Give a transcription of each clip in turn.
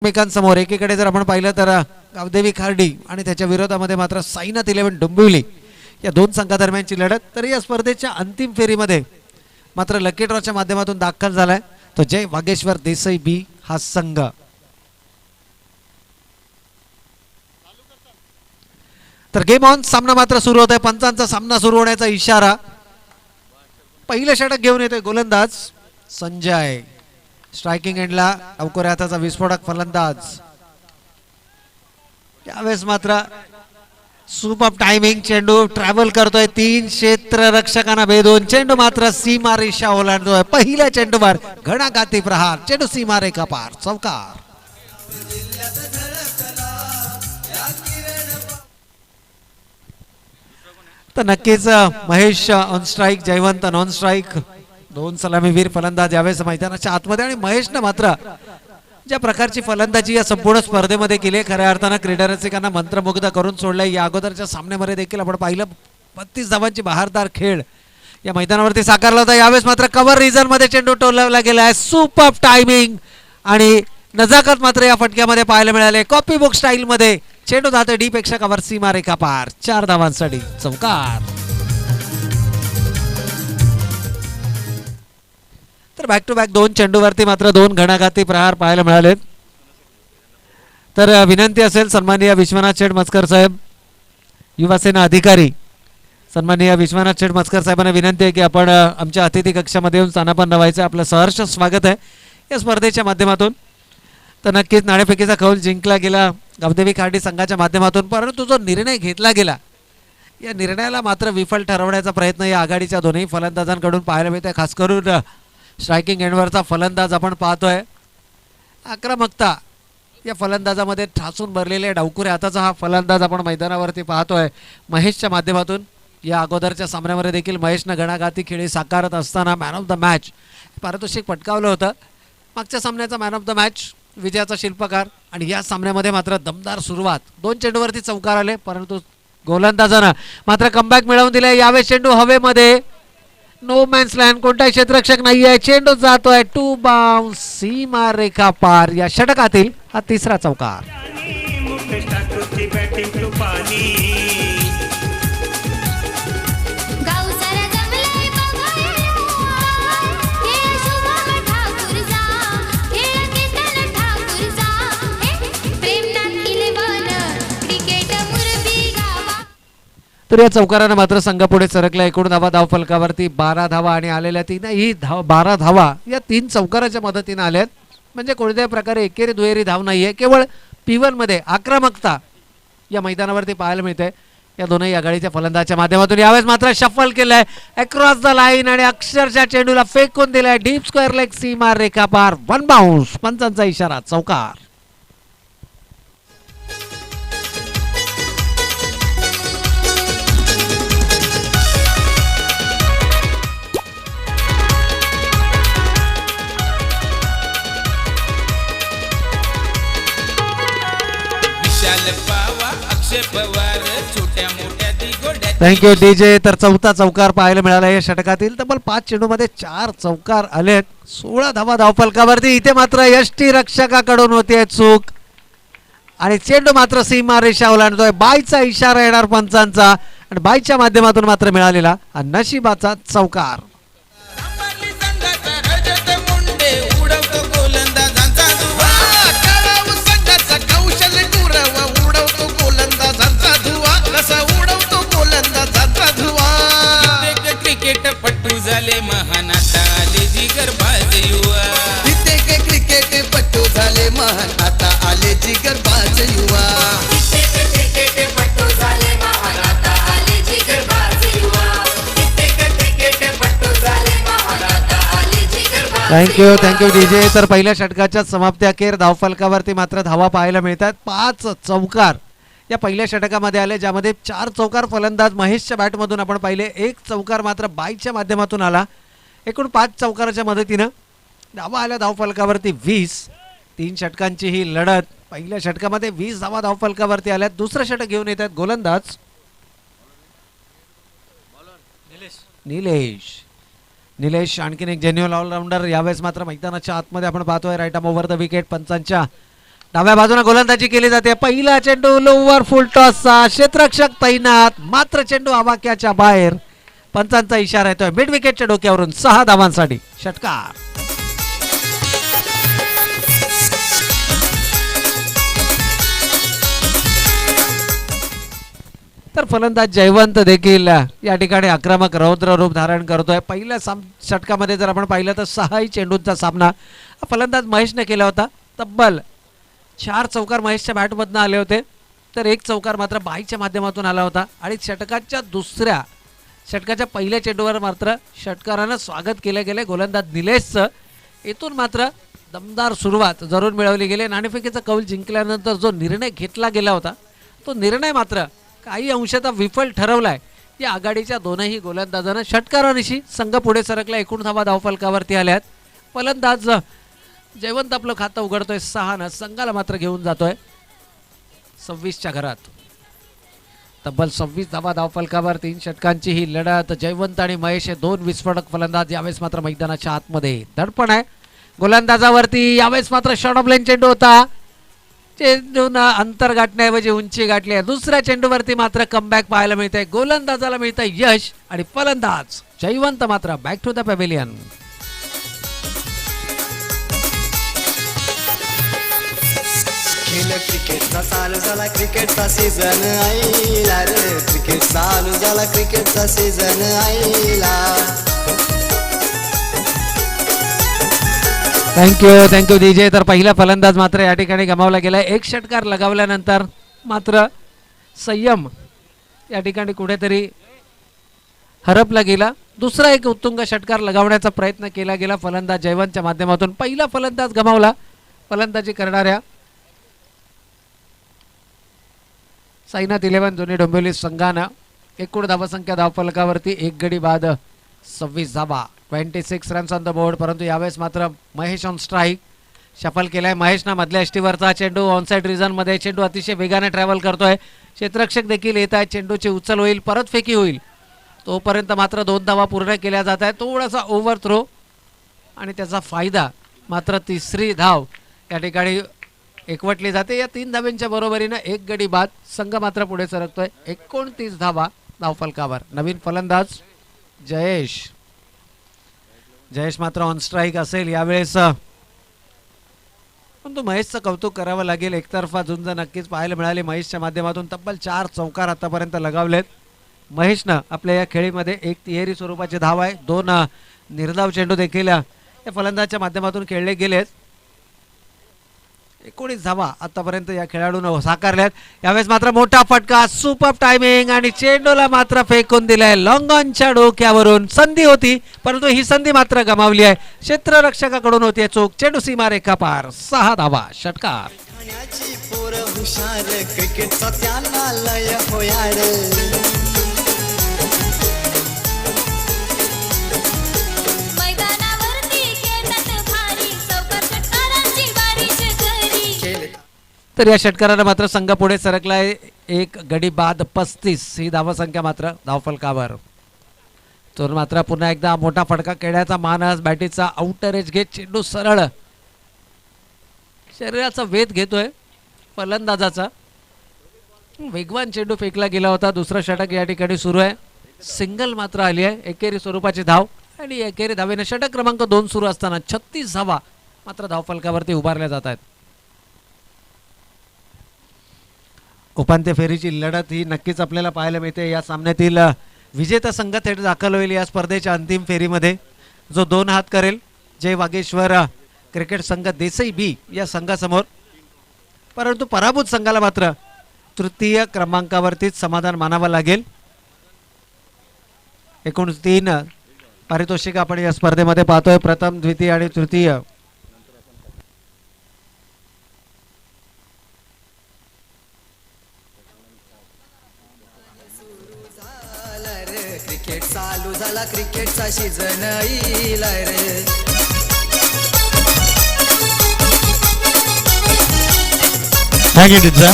एकमेकांसमोर एकीकडे जर आपण पाहिलं तर गावदेवी खार्डी आणि त्याच्या विरोधामध्ये मात्र साईनाथ 11 डोंबिवली या दोन संघादरम्यानची लढत. तर या स्पर्धेच्या अंतिम फेरीमध्ये मात्र लकी ड्रॉच्या माध्यमातून दाखल झालाय तो जय वागेश्वर देसाई बी हा संघ. तर गेम ऑन सामना मात्र सुरू होत आहे. पंचांचा सामना सुरू होण्याचा इशारा. पहिलं षटक घेऊन येतोय गोलंदाज संजय. स्ट्रायकिंग एंडला अवकोरे हाताचा विस्फोटक फलंदाज. यावेळेस मात्र सुपर टायमिंग चेंडू ट्रॅव्हल करतोय. 3 क्षेत्ररक्षकांना भेदून चेंडू मात्र सीमा रेषा ओलांडतोय. पहिल्या चेंडूवर घणाघाती प्रहार. चेंडू सीमा रेखा पार. चौकार. तर नक्कीच Mahesh on strike, Jaywant non strike. 2 सलामीवीर फलंदाज यावेळेस मैदानाच्या आतमध्ये. आणि महेशनं मात्र ज्या प्रकारची फलंदाजी या संपूर्ण स्पर्धेमध्ये केली, खऱ्या अर्थानं क्रीडा रसिकांना मंत्रमुग्ध करून सोडलंय. या अगोदरच्या सामन्यामध्ये देखील आपण पाहिलं 32 धावांची बहारदार खेळ या मैदानावरती साकारला होता. यावेळेस मात्र कव्हर रिजन मध्ये चेंडू टोलवला गेला आहे. सुपर टायमिंग आणि नजाकत मात्र या फटक्यामध्ये पाहायला मिळाले. कॉपी बुक स्टाईल मध्ये चेंडू जातो डी पेक्षा कव्हर सीमा रेखा पार. 4 धावांसाठी चौकार. तर बॅक टू बॅक 2 चेंडूवरती मात्र 2 घणाघाती प्रहार पाहायला मिळाले. तर विनंती असेल सन्माननीय विश्वनाथ शेठ मस्कर साहेब, युवासेना अधिकारी सन्माननीय विश्वनाथ शेठ मस्कर साहेबांना विनंती आहे की आपण आमच्या अतिथी कक्षामध्ये येऊन स्थानापन्न व्हायचं. आपलं सहर्ष स्वागत आहे या स्पर्धेच्या माध्यमातून. तर नक्कीच नाणेफेकीचा कौल जिंकला गेला गावदेवी खार्डी संघाच्या माध्यमातून, परंतु जो निर्णय घेतला गेला या निर्णयाला मात्र विफल ठरवण्याचा प्रयत्न या आघाडीच्या दोन्ही फलंदाजांकडून पाहायला मिळतोय. खास करून स्ट्रायकिंग एंडवरचा फलंदाज आपण पाहतोय. आक्रमकता या फलंदाजामध्ये ठासून भरलेले डावकुरे हाताचा हा फलंदाज आपण मैदानावरती पाहतोय महेशच्या माध्यमातून. या अगोदरच्या सामन्यामध्ये देखील महेशनं घणाघाती खेळी साकारत असताना मॅन ऑफ द मॅच पारितोषिक पटकावलं होतं. मागच्या सामन्याचा मॅन ऑफ द मॅच विजयाचा शिल्पकार. आणि या सामन्यामध्ये मात्र दमदार सुरुवात. 2 चेंडूवरती चौकार आले, परंतु गोलंदाजानं मात्र कमबॅक मिळवून दिले. यावेळेस चेंडू हवेमध्ये, नो मॅन्स लँड, कोणताही क्षेत्ररक्षक नाहीये. चेंडू जातोय टू बाउन्स सीमा रेखा पार. या षटकातील हा तिसरा चौकार. तर या चौकारानं मात्र संघ पुढे सरकला. एकूण धावा धावफलकावरती 12 धावा आणि आलेल्या 12 धावा या 3 चौकाराच्या मदतीने आल्यात. म्हणजे कोणत्याही प्रकारे एकेरी दुहेरी धाव नाहीये. केवळ P1 मध्ये आक्रमकता या मैदानावरती पाहायला मिळते या दोनही आघाडीच्या फलंदाजाच्या माध्यमातून. यावेळेस मात्र शफल केलंय अक्रॉस द लाईन आणि अक्षरशः चेंडूला फेकून दिलाय डीप स्क्वेअर लेग सीमा रेखा पार. 1 बाउन्स. पंचांचा इशारा चौकार. Thank you DJ. तर चौथा चौकार पाहायला मिळाला या षटकातील. तब्बल 5 चेंडूमध्ये 4 चौकार आलेत. 16 धावा धावफलकावरती. इथे मात्र यष्टी रक्षकाकडून होते चूक आणि चेंडू मात्र सीमा रेषा ओलांडतोय. बायचा इशारा येणार पंचांचा आणि बायच्या माध्यमातून मात्र मिळालेला हा नशिबाचा चौकार. झाले महान आता आले जिगरबाज युवा. क्रिकेट पट्टू झाले महान आता आले जिगरबाज युवा. Thank you DJ. तर पहिल्या षटकाच्या समाप्ती अखेर धावफलकावरती मात्र धावा पाहायला मिळतात. 5 चौकार या पहिल्या षटकामध्ये आले, ज्यामध्ये 4 चौकार फलंदाज महेशच्या बॅटमधून आपण पाहिले. 1 चौकार मात्र बाईच्या माध्यमातून आला. एकूण 5 चौकाराच्या मदतीनं धावा आल्या धावफलकावरती 20. 3 षटकांची ही लढत. पहिल्या षटकामध्ये 20 धावा धावफलकावरती आल्यात. दुसरं षटक घेऊन येतात गोलंदाज निलेश. आणखीन एक जेन्युअल ऑलराऊंडर. यावेळेस मात्र मैदानाच्या आतमध्ये आपण पाहतोय right arm over the wicket पंचांच्या डाव्या बाजूने गोलंदाजी केली जाते. पहिला चेंडू लोवर फुल टॉसचा, क्षेत्ररक्षक तैनात, मात्र चेंडू आवाक्याच्या बाहेर. पंचांचा इशारा येतोय. मिड विकेटच्या डोक्यावरून 6 धावांसाठी षटकार. तर फलंदाज जयवंत देखील या ठिकाणी आक्रमक रौद्र रूप धारण करतोय. पहिल्या षटकामध्ये जर आपण पाहिलं तर 6 चेंडूंचा सामना फलंदाज महेशने केला होता. तब्बल 4 चौकार महेशच्या बॅटमधनं आले होते, तर 1 चौकार मात्र बाईच्या माध्यमातून आला होता. आणि षटकाच्या पहिल्या चेंडूवर मात्र षटकारानं स्वागत केले गेले गोलंदाज निलेशचं. इथून मात्र दमदार सुरुवात जरूर मिळवली गेली. नाणेफेकीचा कौल जिंकल्यानंतर जो निर्णय घेतला गेला होता तो निर्णय मात्र काही अंशतः विफल ठरवलाय. या आघाडीच्या दोनही गोलंदाजांना षटकारानिशी संघ पुढे सरकला. 19 धावा धावफलकावरती आल्यात. फलंदाज जयवंत आपलं खातं उघडतोय 6 संघाला मात्र घेऊन जातोय 26च्या घरात. तब्बल 26 धावा धावफलकावर 3 षटकांची ही लढत. जयवंत आणि महेश हे 2 विस्फोटक फलंदाज. यावेळेस मात्र मैदानाच्या आतमध्ये दडपण आहे गोलंदाजावरती. यावेळेस मात्र शॉर्ट ऑफ लाईन चेंडू होता. चेंडून अंतर गाठण्याऐवजी उंची गाठली आहे. दुसऱ्या चेंडूवरती मात्र कमबॅक पाहायला मिळतंय. गोलंदाजाला मिळतंय यश आणि फलंदाज जयवंत मात्र बॅक टू द पॅव्हिलियन. खेळ क्रिकेटचा चालू झाला, क्रिकेटचा सीझन आईला रे. क्रिकेट चालू झाला, क्रिकेटचा सीझन आईला. Thank you DJ. तर पहिला फलंदाज मात्र या ठिकाणी गमावला गेलाय. 1 षटकार लगावल्यानंतर मात्र संयम या ठिकाणी कुठेतरी हरपला गेला. दुसरा एक उत्तुंग षटकार लगावण्याचा प्रयत्न केला गेला फलंदाज जयवंतच्या माध्यमातून. पहिला फलंदाज गमावला. फलंदाजी करणाऱ्या साईनाथ 11 जुनी डोंबिवली संघानं एकूण धावसंख्या धावफलकावरती 1 गडी बाद 26 धावा, 26 रन्स ऑन द बोर्ड. परंतु यावेळेस मात्र महेश ऑन स्ट्राईक शफल केलाय. महेशना मधल्या यष्टीवरचा चेंडू ऑनसाइड रिझन मध्ये. चेंडू अतिशय वेगाने ट्रॅव्हल करतोय. क्षेत्ररक्षक देखील येत आहे. चेंडूची उचल होईल, परतफेकी होईल. तोपर्यंत मात्र 2 धावा पूर्ण केल्या जात आहेत. थोडासा ओव्हर थ्रो आणि त्याचा फायदा मात्र 3री धाव या ठिकाणी एकवटली जाते. या 3 धाव्यांच्या बरोबरीनं 1 गडी बाद. संघ मात्र पुढे सरकतोय 29 धावा धावफलकावर. नवीन फलंदाज जयेश मात्र ऑन स्ट्राईक असेल यावेळेस. परंतु महेशचं कौतुक करावं लागेल. एकतर्फा झुंज नक्कीच पाहायला मिळाली महेशच्या माध्यमातून. तब्बल 4 चौकार आतापर्यंत लगावलेत महेशनं आपल्या या खेळीमध्ये. 1 तिहेरी स्वरूपाची धाव आहे. 2 निर्धाव चेंडू देखील या फलंदाजच्या माध्यमातून खेळले गेलेत. 19 धावा आतापर्यंत या खेळाडूनं साकारल्यात. यावेळेस मात्र मोठा फटका, सुपर टायमिंग आणि चेंडूला मात्र फेकून दिलाय लॉंग ऑनच्या डोक्यावरून. संधी होती परंतु ही संधी मात्र गमावली आहे. क्षेत्ररक्षकाकडून होती चूक. चेंडू सीमारेखा पार. 6 धावा षटकार. खाण्याची पोर हुशार, क्रिकेटचा त्यांना लय होयाड. तर या षटकारानं मात्र संघ पुढे सरकलाय 1 गडी बाद 35 ही धावसंख्या मात्र धावफलकावर. तर मात्र पुन्हा एकदा मोठा फटका खेळण्याचा मानस. बॅटीचा आउटर एज घेत चेंडू सरळ शरीराचा वेध घेतोय फलंदाजाचा. वेगवान चेंडू फेकला गेला होता. दुसरा षटक या ठिकाणी सुरू आहे. सिंगल मात्र आली आहे. एकेरी स्वरूपाची धाव आणि एकेरी धावेने षटक क्रमांक 2 सुरू असताना 36 धावा मात्र धावफलकावरती उभारल्या जात आहेत. उपांत्य फेरीची लढत ही नक्कीच आपल्याला पाहायला मिळते. या सामन्यातील विजेता संघ थेट दाखल होईल या स्पर्धेच्या अंतिम फेरीमध्ये. जो 2 हात करेल जय वागेश्वर क्रिकेट संघ देसाई बी या संघासमोर. परंतु पराभूत संघाला मात्र 3य क्रमांकावरतीच समाधान मानावं लागेल. एकूण 3 पारितोषिक आपण या स्पर्धेमध्ये पाहतोय. प्रथम, द्वितीय आणि तृतीय. क्रिकेट चालू झाला, क्रिकेटचा सीझन येईल रे. Thank you teacher.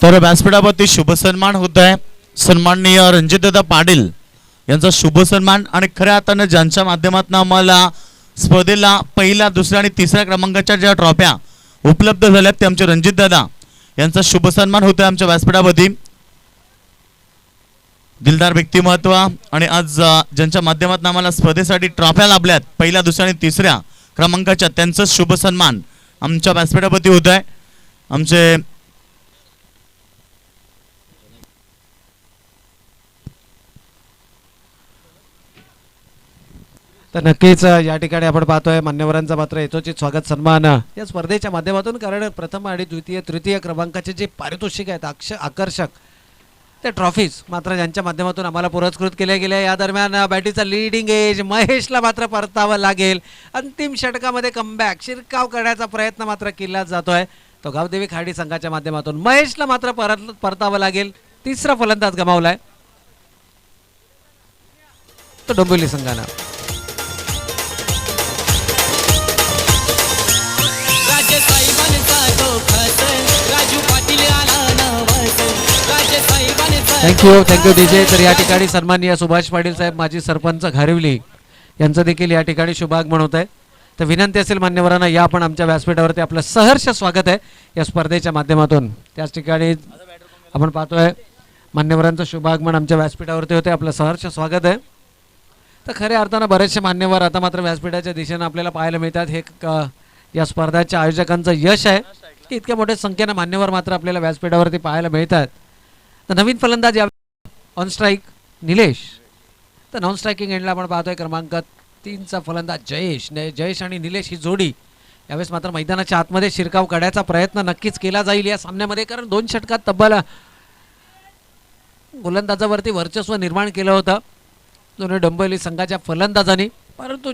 तर व्यासपीठावरती शुभ सन्मान होत आहे. सन्माननीय रणजितदादा पाटील यांचा शुभ सन्मान. आणि खऱ्या अर्थानं ज्यांच्या माध्यमातून आम्हाला स्पर्धेला पहिला, दुसऱ्या आणि तिसऱ्या क्रमांकाच्या ज्या ट्रॉफ्या उपलब्ध झाल्यात ते आमचे रणजित दादा यांचा शुभ सन्मान होतोय आमच्या व्यासपीठावरती. दिलदार व्यक्तिमत्व आणि आज ज्यांच्या माध्यमातून आम्हाला स्पर्धेसाठी ट्रॉफ्या लाभल्यात पहिल्या दुसऱ्या आणि तिसऱ्या क्रमांकाच्या, त्यांचं शुभ सन्मान आमच्या व्यासपीठावरती होत आहे. आमचे तर नक्कीच या ठिकाणी आपण पाहतोय मान्यवरांचा मात्र यथोचित स्वागत सन्मान या स्पर्धेच्या माध्यमातून, कारण प्रथम आणि द्वितीय तृतीय क्रमांकाचे जे पारितोषिक आहेत आकर्षक ते ट्रॉफीज मात्र ज्यांच्या माध्यमातून आम्हाला पुरस्कृत केल्या गेल्या. या दरम्यान बॅटीचा लीडिंग एज महेशला मात्र परतावं लागेल. अंतिम षटकामध्ये कमबॅक शिरकाव करण्याचा प्रयत्न मात्र केला जातोय तो गावदेवी खाडी संघाच्या माध्यमातून. महेशला मात्र परतावं लागेल. तिसरा फलंदाज गमावलाय तो डोंबिवली संघानं. राजे साहेबांचा डोकस राजू पाटील आला नवस राजे साहेबांचा थँक्यू डीजे. तर या ठिकाणी सन्माननीय सुभाष पाटील साहेब माजी सरपंच घारिवली यांचं देखील या ठिकाणी शुभागमन होत आहे. तर विनंती असेल मान्यवरांना या आपण आमच्या व्यासपीठावरती आपलं सहर्ष स्वागत आहे या स्पर्धेच्या माध्यमातून. त्याच ठिकाणी आपण पाहतोय मान्यवरांचं शुभागमन आमच्या व्यासपीठावरती होते. आपलं सहर्ष स्वागत आहे. तर खऱ्या अर्थानं बरेचसे मान्यवर आता मात्र व्यासपीठाच्या दिशेनं आपल्याला पाहायला मिळतात. हे या स्पर्धाच्या आयोजकांचं यश आहे की इतक्या मोठ्या संख्येनं मान्यवर मात्र आपल्याला व्यासपीठावरती पाहायला मिळतात. तर नवीन फलंदाज या ऑन स्ट्राईक निलेश. तर नॉन स्ट्रायकिंग एंडला आपण पाहतोय क्रमांक 3चा फलंदाज जयेश आणि निलेश ही जोडी यावेळेस मात्र मैदानाच्या आतमध्ये शिरकाव काढायचा प्रयत्न नक्कीच केला जाईल या सामन्यामध्ये, कारण 2 षटकात तब्बल गोलंदाजावरती वर्चस्व निर्माण केलं होतं दोन्ही डोंबिवली संघाच्या फलंदाजांनी. परंतु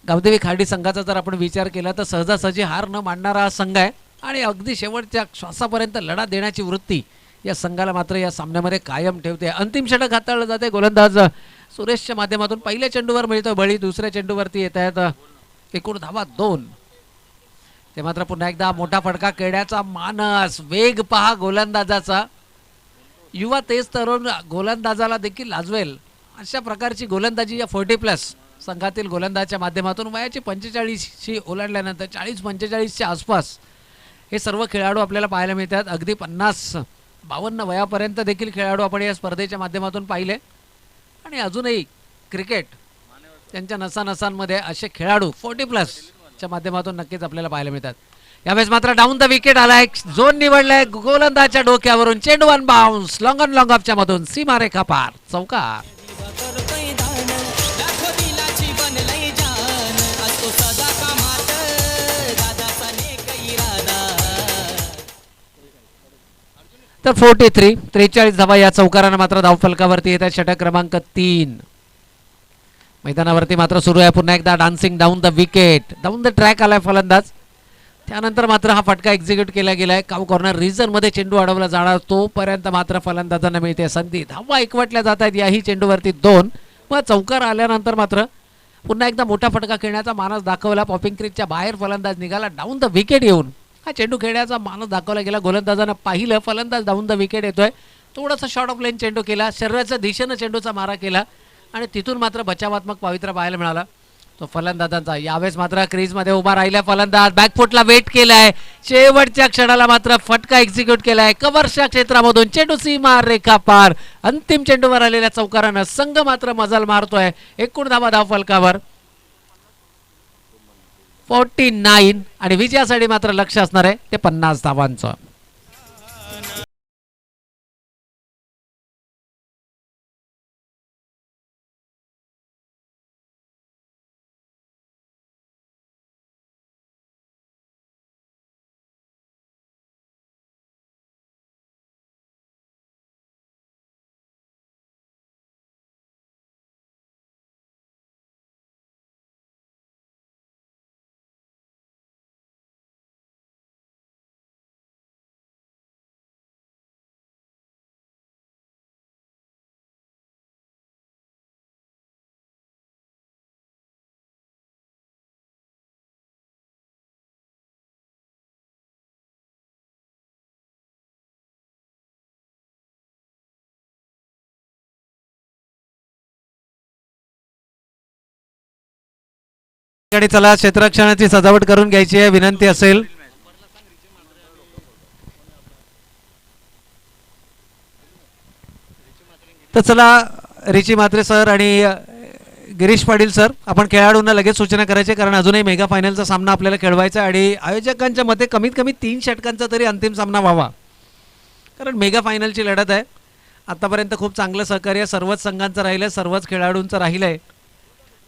गावदेवी खाडी संघाचा जर आपण विचार केला तर सहजासहजी हार न मानणारा हा संघ आहे आणि अगदी शेवटच्या श्वासापर्यंत लढा देण्याची वृत्ती या संघाला मात्र या सामन्यामध्ये कायम ठेवते. अंतिम षटक हाताळलं जाते. गोलंदाज सुरेशच्या माध्यमातून पहिल्या चेंडूवर मिळतो बळी, दुसऱ्या चेंडूवरती येत आहेत एकूण धावा 2. ते मात्र पुन्हा एकदा मोठा फटका खेळण्याचा मानस, वेग पहा गोलंदाजाचा. युवा तेज तरुण गोलंदाजाला देखील लाजवेल अशा प्रकारची गोलंदाजी या 40+ संघातील गोलंदाजाच्या माध्यमातून वयाची 45शी ओलांडल्यानंतर 40-45च्या आसपास हे सर्व खेळाडू आपल्याला पाहायला मिळतात. अगदी 50-52 वयापर्यंत देखील खेळाडू आपण या स्पर्धेच्या माध्यमातून पाहिले आणि अजूनही क्रिकेट त्यांच्या नसानसांमध्ये असे खेळाडू 40+ च्या माध्यमातून नक्कीच आपल्याला पाहायला मिळतात. यावेळेस मात्र डाऊन द विकेट आलाय, झोन निवडलाय गोलंदाजाच्या डोक्यावरून. चेंडू one bounce long on long ऑफच्या मधून सीमारेखा पार चौकार. करतोय दान लाखो दिलाची बनलय जान असतो सदा कामात दादाचा नेक इरादा. तर 43 धावा या चौकारानं मात्र धावफलकावरती येत आहे. षटक क्रमांक 3 मैदानावरती मात्र सुरू आहे पुन्हा एकदा dancing down the wicket. Down the track आलाय फलंदाज. त्यानंतर मात्र हा फटका एक्झिक्यूट केला गेलाय. काव कॉर्नर रिजन मध्ये चेंडू अडवला जाणार तोपर्यंत मात्र फलंदाजांना मिळते संधी. धावा एकवटल्या जात आहेत याही चेंडूवरती 2. मग चौकार आल्यानंतर मात्र पुन्हा एकदा मोठा फटका खेळण्याचा मानस दाखवला. पॉपिंग क्रीजच्या बाहेर फलंदाज निघाला. डाऊन द विकेट येऊन हा चेंडू खेळण्याचा मानस दाखवला गेला. गोलंदाजानं पाहिलं फलंदाज डाऊन द विकेट येतोय. थोडासा शॉर्ट ऑफ लाईन चेंडू केला, शरीराच्या दिशेनं चेंडूचा मारा केला आणि तिथून मात्र बचावात्मक पावित्र्य पाहायला मिळाला तो फलंदाजांचा. यावेळेस मात्र क्रीजमध्ये उभा राहिला फलंदाज. बॅकफुटला वेट केलाय. शेवटच्या क्षणाला मात्र फटका एक्झिक्यूट केलाय कव्हरच्या क्षेत्रामधून. चेंडू सीमा रेखा पार. अंतिम चेंडूवर आलेल्या चौकारानं संघ मात्र मजल मारतोय. एकूण धावा धावफलकावर 49 आणि विजयासाठी मात्र लक्ष असणार आहे ते 50 धावांचं. चला क्षेत्ररक्षणाची सजावट करून घ्यायची आहे विनंती असेल. तर चला रिची म्हात्रे सर आणि गिरीश पाटील सर, आपण खेळाडूंना लगेच सूचना करायची, कारण अजूनही मेगा फायनलचा सामना आपल्याला खेळवायचा आहे आणि आयोजकांच्या मते कमीत कमी 3 षटकांचा तरी अंतिम सामना व्हावा, कारण मेगा फायनलची लढत आहे. आतापर्यंत खूप चांगलं सहकार्य सर्वच संघांचं राहिलं आहे, सर्वच खेळाडूंचं राहिलं आहे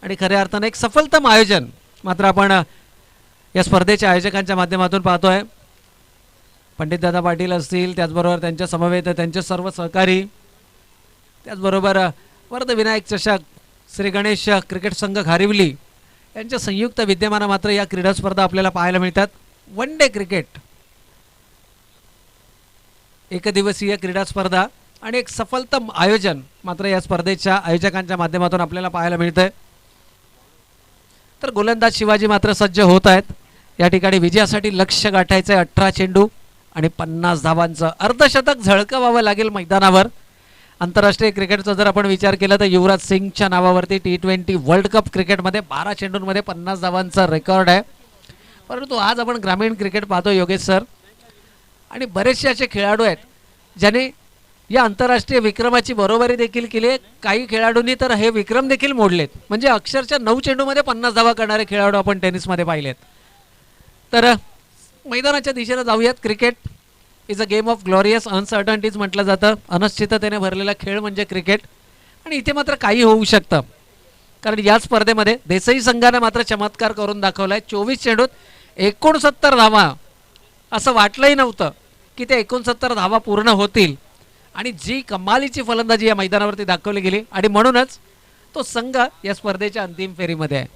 आणि खऱ्या अर्थानं एक सफलतम आयोजन मात्र आपण या स्पर्धेच्या आयोजकांच्या माध्यमातून पाहतो आहे. पंडितदादा पाटील असतील, त्याचबरोबर त्यांच्या समवेत त्यांचे सर्व सहकारी, त्याचबरोबर वर्धविनायक चषक श्री गणेश क्रिकेट संघ घारिवली यांच्या संयुक्त विद्यमानं मात्र या क्रीडा स्पर्धा आपल्याला पाहायला मिळतात. वन डे क्रिकेट, एकदिवसीय क्रीडा स्पर्धा आणि एक सफलतम आयोजन मात्र या स्पर्धेच्या आयोजकांच्या माध्यमातून आपल्याला पाहायला मिळतंय. तर गोलंदाज शिवाजी मात्र सज्ज होत आहेत. या ठिकाणी विजयासाठी लक्ष्य गाठायचं आहे. 18 चेंडू आणि 50 धावांचं अर्धशतक झळकवावं लागेल मैदानावर. आंतरराष्ट्रीय क्रिकेटचा जर आपण विचार केला तर युवराज सिंगच्या नावावरती T20 वर्ल्ड कप क्रिकेटमध्ये 12 चेंडूंमध्ये 50 धावांचा रेकॉर्ड आहे. परंतु आज आपण ग्रामीण क्रिकेट पाहतो योगेश सर, आणि बरेचसे असे खेळाडू आहेत ज्याने या आंतरराष्ट्रीय विक्रमाची बरोबरी देखील केली आहे. काही खेळाडूंनी तर हे विक्रम देखील मोडलेत, म्हणजे अक्षरशः 9 चेंडूमध्ये 50 धावा करणारे खेळाडू आपण टेनिसमध्ये पाहिलेत. तर मैदानाच्या दिशेनं जाऊयात. Cricket is a game of glorious uncertainties म्हटलं जातं. अनिश्चिततेने भरलेला खेळ म्हणजे क्रिकेट, आणि इथे मात्र काही होऊ शकतं, कारण या स्पर्धेमध्ये देसाई संघाने मात्र चमत्कार करून दाखवला आहे. 24 चेंडूत 69 धावा, असं वाटलंही नव्हतं की ते 69 धावा पूर्ण होतील, आणि जी कमालीची फलंदाजी या मैदानावरती दाखवली गेली, आणि म्हणूनच तो संघ या स्पर्धेच्या अंतिम फेरीमध्ये आहे.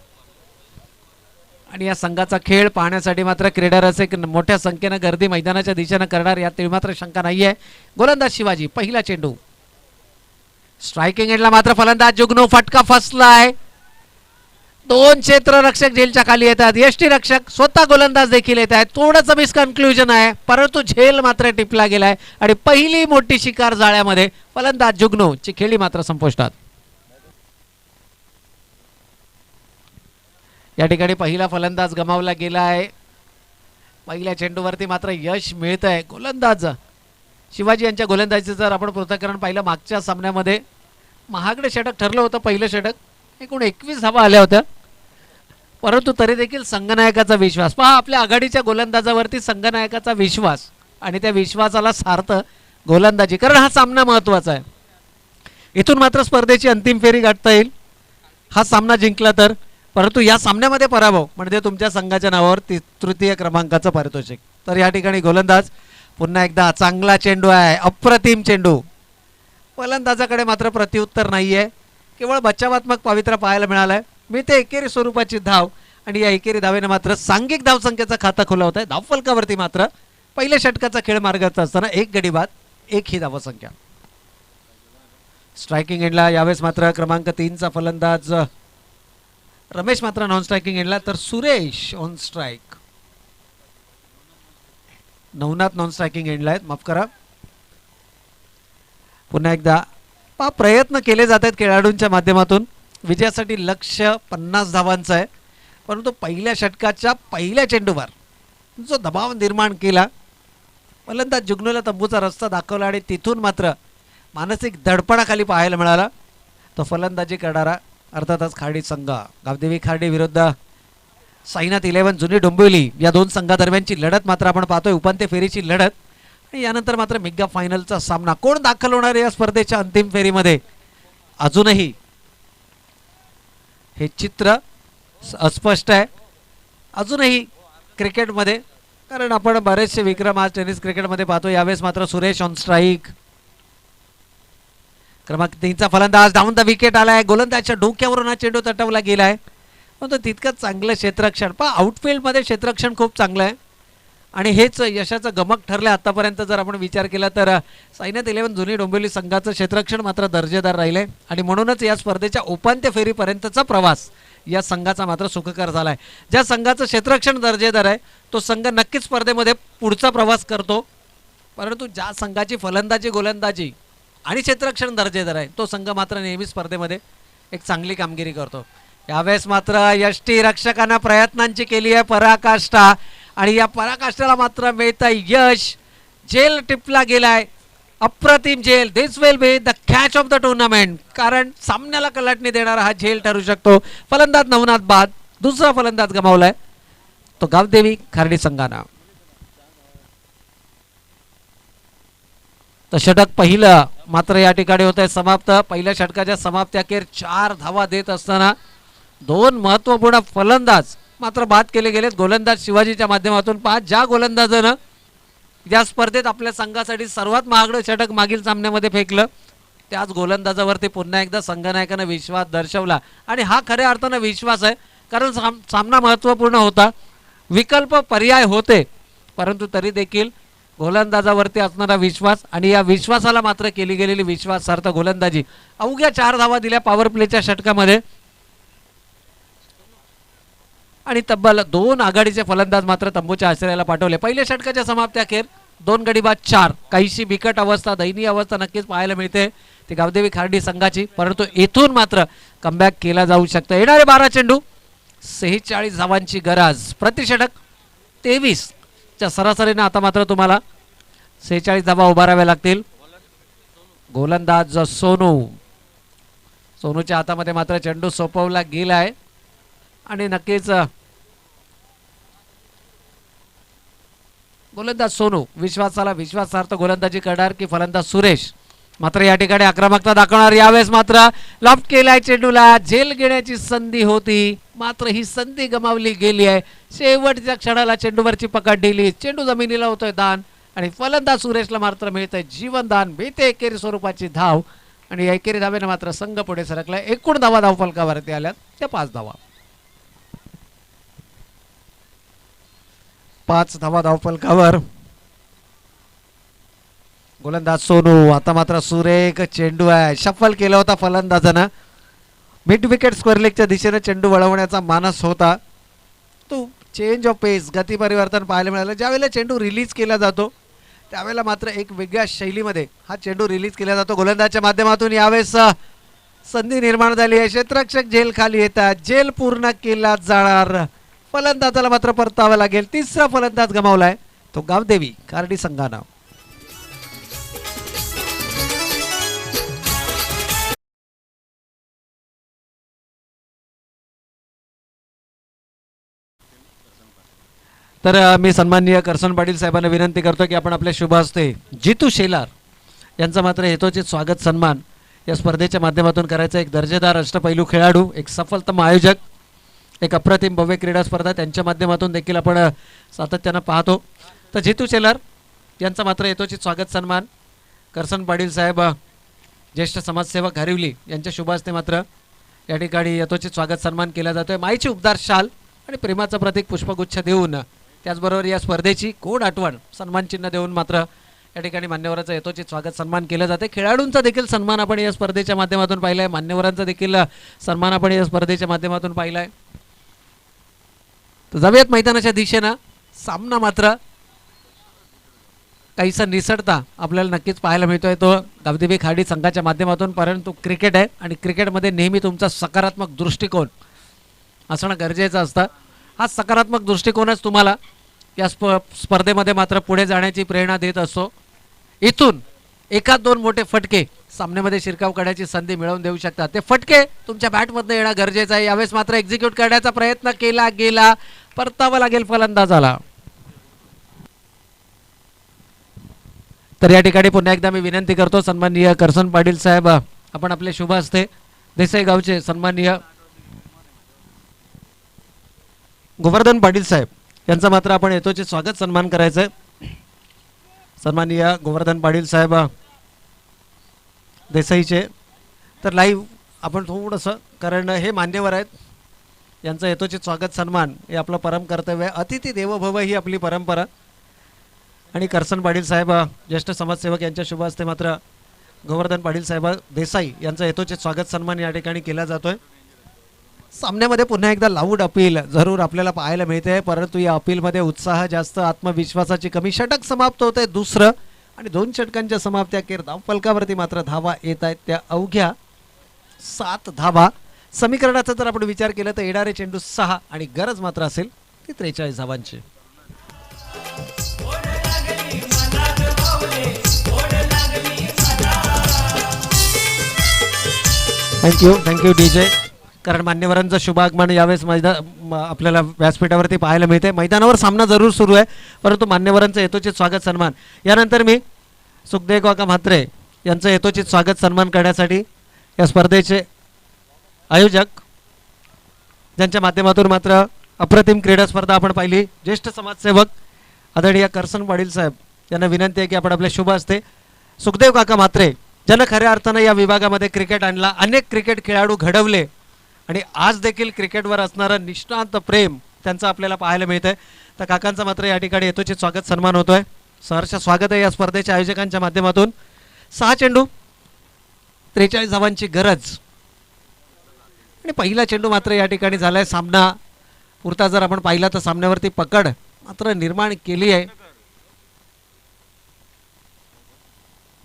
आणि या संघाचा खेळ पाहण्यासाठी मात्र क्रीडा रसिक मोठ्या संख्येनं गर्दी मैदानाच्या दिशेनं करणार, यात मात्र शंका नाही आहे. गोलंदाज शिवाजी, पहिला चेंडू स्ट्रायकिंग एंडला मात्र फलंदाज जुगनू, फटका फसलाय. 2 क्षेत्ररक्षक झेलच्या खाली येतात. यष्टीरक्षक स्वतः गोलंदाज देखील येत आहेत. थोडंसं मिसकन्क्ल्युजन आहे, परंतु झेल मात्र टिपला गेलाय आणि पहिली मोठी शिकार जाळ्यामध्ये. फलंदाज जुगनू ची खेळी मात्र संपुष्टात. या ठिकाणी पहिला फलंदाज गमावला गेला आहे. पहिल्या चेंडूवरती मात्र यश मिळत आहे. गोलंदाज शिवाजी यांच्या गोलंदाजीचं जर आपण पृथक्करण पाहिलं, मागच्या सामन्यामध्ये महागडे षटक ठरलं होतं. पहिलं षटक एकूण 21 धावा आल्या होत्या, परंतु तरी देखील संघनायकाचा विश्वास पहा, आपल्या आघाडीच्या गोलंदाजावरती संघनायकाचा विश्वास, आणि त्या विश्वासाला सार्थ गोलंदाजी, कारण हा सामना महत्त्वाचा आहे. इथून मात्र स्पर्धेची अंतिम फेरी गाठता येईल हा सामना जिंकला तर, परंतु या सामन्यामध्ये पराभव म्हणजे तुमच्या संघाच्या नावावर तृतीय क्रमांकाचं पारितोषिक. तर या ठिकाणी गोलंदाज पुन्हा एकदा, चांगला चेंडू आहे, अप्रतिम चेंडू. फलंदाजाकडे मात्र प्रत्युत्तर नाही आहे, केवळ बचावात्मक पवित्रा पाहायला मिळालाय. मी ते एकेरी स्वरूपाची धाव, आणि या एकेरी धावेने मात्र सांघिक धावसंख्येचा खाता खुला होत आहे. धावफलकावरती मात्र पहिल्या षटकाचा खेळ मार्गात असताना 1 गडी बाद 1 ही धावसंख्या. स्ट्रायकिंग एंडला यावेळेस मात्र क्रमांक 3चा फलंदाज रमेश मात्र नॉन स्ट्रायकिंग एंडला, तर Suresh on strike. Navnath non striking एंडला आहेत, माफ करा. पुन्हा एकदा प्रयत्न केले जात आहेत खेळाडूंच्या माध्यमातून. विजयासाठी लक्ष्य 50 धावांचं आहे, परंतु पहिल्या षटकाच्या पहिल्या चेंडूवर जो दबाव निर्माण केला, फलंदाज जुगनूला तंबूचा रस्ता दाखवला आणि तिथून मात्र मानसिक दडपणाखाली पाहायला मिळाला. तो फलंदाजी करणारा अर्थातच खाडी संघ, गावदेवी खाडी विरुद्ध साईनाथ 11 जुनी डोंबिवली, या 2 संघादरम्यानची लढत मात्र आपण पाहतोय. उपांत्य फेरीची लढत, आणि यानंतर मात्र मेगा फायनलचा सामना. कोण दाखल होणार आहे या स्पर्धेच्या अंतिम फेरीमध्ये, अजूनही हे चित्र अस्पष्ट आहे. अजूनही क्रिकेटमध्ये, कारण आपण बरेचसे विक्रम आज टेनिस क्रिकेटमध्ये पाहतो. यावेळेस मात्र सुरेश ऑन स्ट्राईक. क्रमांक 3चा फलंदाज डाऊन द विकेट आलाय. गोलंदाजच्या डोक्यावरून हा चेंडू तटवला गेलाय, पण तो तितकंच चांगलं क्षेत्ररक्षण पहा. आउटफिल्डमध्ये क्षेत्ररक्षण खूप चांगलं आहे, आणि हेच यशाचं गमक ठरलं आतापर्यंत. जर आपण विचार केला तर साईनाथ 11 जुनी डोंबिवली संघाचं क्षेत्ररक्षण मात्र दर्जेदार राहिलंय, आणि म्हणूनच या स्पर्धेच्या उपांत्य फेरीपर्यंतचा प्रवास या संघाचा मात्र सुखकर झालाय. ज्या संघाचं क्षेत्ररक्षण दर्जेदार आहे तो संघ नक्कीच स्पर्धेमध्ये पुढचा प्रवास करतो, परंतु ज्या संघाची फलंदाजी गोलंदाजी आणि क्षेत्ररक्षण दर्जेदार आहे तो संघ मात्र नेहमी स्पर्धेमध्ये एक चांगली कामगिरी करतो. यावेळेस मात्र यष्टीरक्षकांना प्रयत्नांची केली आहे पराकाष्ठा, आणि या पराकाष्ठेला मात्र मिळतं यश. झेल टिपला गेलाय अप्रतिम झेल. This will be the catch of the tournament. कारण सामन्याला कलाटणी देणारा हा झेल ठरू शकतो. फलंदाज नवनाथ बाद, दुसरा फलंदाज गमावलाय तो गावदेवी खार्डी संघानं. तर षटक पहिलं मात्र या ठिकाणी होत आहे समाप्त. पहिल्या षटकाच्या समाप्ती अखेर 4 धावा देत असताना 2 महत्वपूर्ण फलंदाज मात्र बाद केले गेलेत. गोलंदाज शिवाजीच्या माध्यमातून 5 ज्या गोलंदाजानं या स्पर्धेत आपल्या संघासाठी सर्वात महागडं षटक मागील सामन्यामध्ये फेकलं त्याच गोलंदाजावरती पुन्हा एकदा संघनायकानं विश्वास दर्शवला. आणि हा खऱ्या अर्थानं विश्वास आहे. कारण सामना महत्त्वपूर्ण होता. विकल्प पर्याय होते परंतु तरी देखील गोलंदाजावरती असणारा विश्वास आणि या विश्वासाला मात्र केली गेलेली विश्वासार्थ गोलंदाजी. अवघ्या 4 धावा दिल्या पॉवर प्लेच्या षटकामध्ये आणि तब्बल 2 आघाडीचे फलंदाज मात्र तंबूच्या आश्रयाला पाठवले. पहिल्या षटकाच्या समाप्ती अखेर 2 गडी बाद 4. काहीशी बिकट अवस्था, दयनीय अवस्था नक्कीच पाहायला मिळते ती गावदेवी खार्डी संघाची. परंतु येथून मात्र कमबॅक केला जाऊ शकतं. येणारे 12 चेंडू 46 धावांची गरज. प्रतिषटक 23 च्या सरासरीने आता मात्र तुम्हाला 46 धावा उभाराव्या लागतील. गोलंदाज सोनूच्या हातामध्ये मात्र चेंडू सोपवला गेलाय आणि नक्कीच गोलंदाज सोनू विश्वासाला विश्वासार्थ गोलंदाजी करणार की फलंदाज सुरेश मात्र या ठिकाणी आक्रमकता दाखवणार. यावेळेस मात्र लॉफ्ट केलाय चेंडूला. झेल घेण्याची संधी होती मात्र ही संधी गमावली गेली आहे. शेवटच्या क्षणाला चेंडूवरची पकड दिली. चेंडू जमिनीला होतोय दान आणि फलंदाज सुरेशला मात्र मिळतंय जीवनदान. मिळते एकेरी स्वरूपाची धाव आणि या एकेरी धावेने मात्र संघ पुढे सरकलाय. एकूण धावा धावफलकावरती आल्यात त्या 5 धावा. 5 धावा धावफलकावर. गोलंदाज सोनू. आता मात्र सुरेख चेंडू आहे. शफल केला होता फलंदाजानं. मिड विकेट स्क्वेअर लेगच्या दिशेने चेंडू वळवण्याचा मानस होता तो चेंज ऑफ पेस गती परिवर्तन पाहायला मिळालं. ज्यावेळेला चेंडू रिलीज केला जातो त्यावेळेला मात्र एक वेगळ्या शैलीमध्ये हा चेंडू रिलीज केला जातो. गोलंदाजच्या माध्यमातून यावेळेस संधी निर्माण झाली आहे. क्षेत्ररक्षक झेल खाली येतात. झेल पूर्ण केला जाणार. फलंदाजाला मात्र परतावा लागेल. तिसरा फलंदाज गमावलाय तो गावदेवी खार्डी संघानं. तर मी सन्माननीय करसन पाटील साहेबांना विनंती करतो की आपण आपल्या शुभ हस्ते जितू शेलार यांचा मात्र हेतुचित स्वागत सन्मान या स्पर्धेच्या माध्यमातून करायचा. एक दर्जेदार अष्टपैलू खेळाडू, एक सफलतम आयोजक, एक अप्रतिम भव्य क्रीडा स्पर्धा त्यांच्या माध्यमातून देखील आपण सातत्यानं पाहतो. तर जितू शेलार यांचा मात्र हेतुचित स्वागत सन्मान करसन पाटील साहेब ज्येष्ठ समाजसेवक घरिवली यांच्या शुभ हस्ते मात्र या ठिकाणी यथोचित स्वागत सन्मान केला जातोय. माईची उबदार शाल आणि प्रेमाचं प्रतीक पुष्पगुच्छ देऊन त्याचबरोबर या स्पर्धेची गोड आठवण सन्मान चिन्ह देऊन मात्र या ठिकाणी मान्यवरांचं यथोचित स्वागत सन्मान केलं जाते. खेळाडूंचा देखील सन्मान आपण या स्पर्धेच्या माध्यमातून पाहिलाय. मान्यवरांचा देखील सन्मान आपण या स्पर्धेच्या माध्यमातून पाहिलाय. तर जाऊयात मैदानाच्या दिशेनं. सामना मात्र काहीसा निसटता आपल्याला नक्कीच पाहायला मिळतोय तो गावदेवी खार्डी संघाच्या माध्यमातून. परंतु क्रिकेट आहे आणि क्रिकेटमध्ये नेहमी तुमचा सकारात्मक दृष्टिकोन असणं गरजेचं असतं. हा सकारात्मक दृष्टिकोनच तुम्हाला या स्पर्धेमध्ये मात्र पुढे जाण्याची प्रेरणा देत असतो. इथून 1-2 मोठे फटके सामन्यामध्ये शिरकाव करण्याची संधी मिळवून देऊ शकतात. ते फटके तुमच्या बॅटमधनं येणं गरजेचं आहे. यावेळेस मात्र एक्झिक्यूट करण्याचा प्रयत्न केला गेला. परतावा लागेल फलंदाजाला. तर या ठिकाणी पुन्हा एकदा मी विनंती करतो सन्माननीय करसन पाटील साहेब आपण आपले शुभ हस्ते देसाई गावचे सन्माननीय गोवर्धन पाटील साहेब यांचा मात्र आपण येतोचे स्वागत सन्मान करायचं आहे. सन्माननीय गोवर्धन पाटील साहेब देसाईचे. तर लाईव्ह आपण थोडंसं कारण हे मान्यवर आहेत यांचं येतोचित स्वागत सन्मान हे आपलं परम कर्तव्य आहे. अतिथी देवो भव ही आपली परंपरा. आणि करसन पाटील साहेब ज्येष्ठ समाजसेवक यांच्या शुभ हस्ते मात्र गोवर्धन पाटील साहेब देसाई यांचं येतोचित स्वागत सन्मान या ठिकाणी केला जातोय. सामन्यामध्ये पुन्हा एकदा लाऊड अपील जरूर आपल्याला पाहायला मिळते परंतु या अपीलमध्ये उत्साह जास्त, आत्मविश्वासाची कमी. षटक समाप्त होते दुसरं आणि 2 षटकांच्या समाप्ती अखेर धावफलकावरती मात्र धावा येत आहेत त्या अवघ्या 7 धावा. समीकरणाचा जर आपण विचार केला तर येणारे चेंडू 6 आणि गरज मात्र असेल ती 43 धावांची. ओढ लागली मनात मावले, ओढ लागली थँक्यू DJ. कारण मान्यवरांचं शुभागमन यावेळेस आपल्याला व्यासपीठावरती पाहायला मिळते. मैदानावर सामना जरूर सुरू आहे, परंतु मान्यवरांचं यथोचित स्वागत सन्मान. यानंतर मी सुखदेव काका म्हात्रे यांचं यथोचित स्वागत सन्मान करण्यासाठी या स्पर्धेचे आयोजक ज्यांच्या माध्यमातून मात्र अप्रतिम क्रीडा स्पर्धा आपण पाहिली, ज्येष्ठ समाजसेवक आदरणीय करसन पाटील साहेब यांना विनंती आहे की आपण आपल्या शुभ हस्ते सुखदेव काका म्हात्रे ज्यांना खऱ्या अर्थानं या विभागामध्ये क्रिकेट आणला, अनेक क्रिकेट खेळाडू घडवले आणि आज देखील क्रिकेटवर असणारं निष्णांत प्रेम त्यांचं आपल्याला पाहायला मिळतंय. तर काकांचा मात्र या ठिकाणी यथोचित स्वागत सन्मान होतोय. सहर्ष स्वागत आहे या स्पर्धेच्या आयोजकांच्या माध्यमातून. 6 चेंडू 43 धावांची गरज आणि पहिला चेंडू मात्र या ठिकाणी झालाय. सामना पुरता जर आपण पाहिला तर सामन्यावरती पकड मात्र निर्माण केली आहे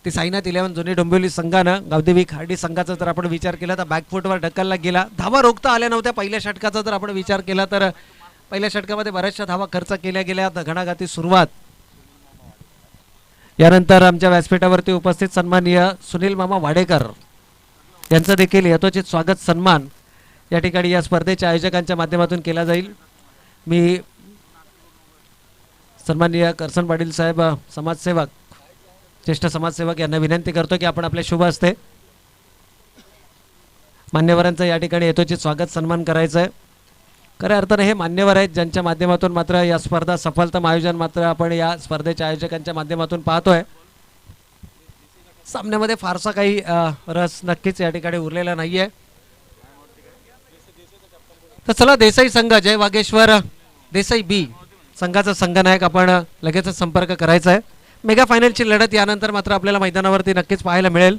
ती साईनाथ 11 जुनी डोंबिवली संघानं. गावदेवी खार्डी संघाचा जर आपण विचार केला तर बॅकफुटवर ढकलला गेला. धावा रोखता आल्या नव्हत्या. पहिल्या षटकाचा जर आपण विचार केला तर पहिल्या षटकामध्ये बऱ्याचशा धावा खर्च केल्या गेल्या. घणाघाती सुरुवात. यानंतर आमच्या व्यासपीठावरती उपस्थित सन्माननीय सुनील मामा वाडेकर यांचं देखील यथोचित स्वागत सन्मान या ठिकाणी या स्पर्धेच्या आयोजकांच्या माध्यमातून केला जाईल. मी सन्माननीय करसन पाटील साहेब समाजसेवक ज्येष्ठ समाजसेवक यांना विनंती करतो की आपण आपल्या शुभ हस्ते मान्यवरांचं या ठिकाणी यथोचित स्वागत सन्मान करायचं आहे. खऱ्या अर्थानं हे मान्यवर आहेत ज्यांच्या माध्यमातून मात्र या स्पर्धा सफलतम आयोजन मात्र आपण या स्पर्धेच्या आयोजकांच्या माध्यमातून पाहतोय. सामन्यामध्ये फारसा काही रस नक्कीच या ठिकाणी उरलेला नाहीये. तर चला देसाई संघ जय वागेश्वर देसाई बी संघाचा संघनायक आपण लगेचच संपर्क करायचा आहे. मेगा फायनलची लढत यानंतर मात्र आपल्याला मैदानावरती नक्कीच पाहायला मिळेल.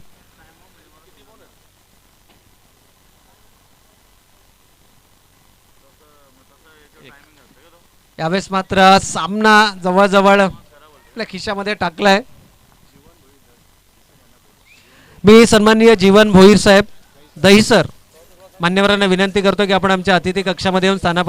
यावेळेस मात्र सामना जवळजवळ आपल्या खिशामध्ये टाकलाय. मी सन्माननीय जीवन भोईर साहेब दहिसर मान्यवरांना विनंती करतो की आपण आमच्या अतिथी कक्षामध्ये येऊन स्थाना